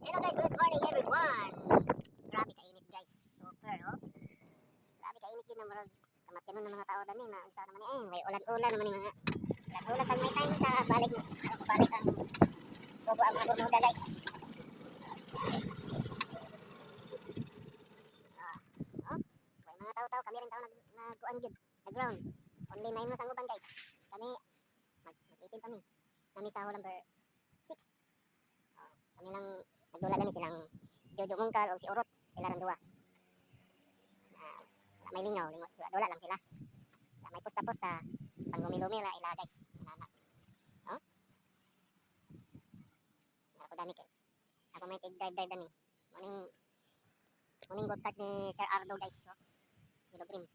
Hello guys, good morning everyone. Grabe kainit guys. Super oh. Grabe kainit din naman. Kamatyanon ng mga tao dani na isa naman may ulan-ulan naman mga. Ulan pag may time sa balik mo. Balik ang bobo ang mga burmuda guys. May mga tao-tao kami rin tao nagkuan gid. Nag-ground. Only 9 mas ang uban guys. Kami mag-18 kami. Kami sa hall number 6. Kami lang nagdula gani silang Jojo Mungkal o si Urot, sila ran duwa. May lingaw, dula lang sila. May posta-posta, pang lumi-lumi la ila guys. Inana. Oh? Ako dani kay. Ako may tig-dive dani. Morning good start ni Sir Ardo guys. So, Jolo Green.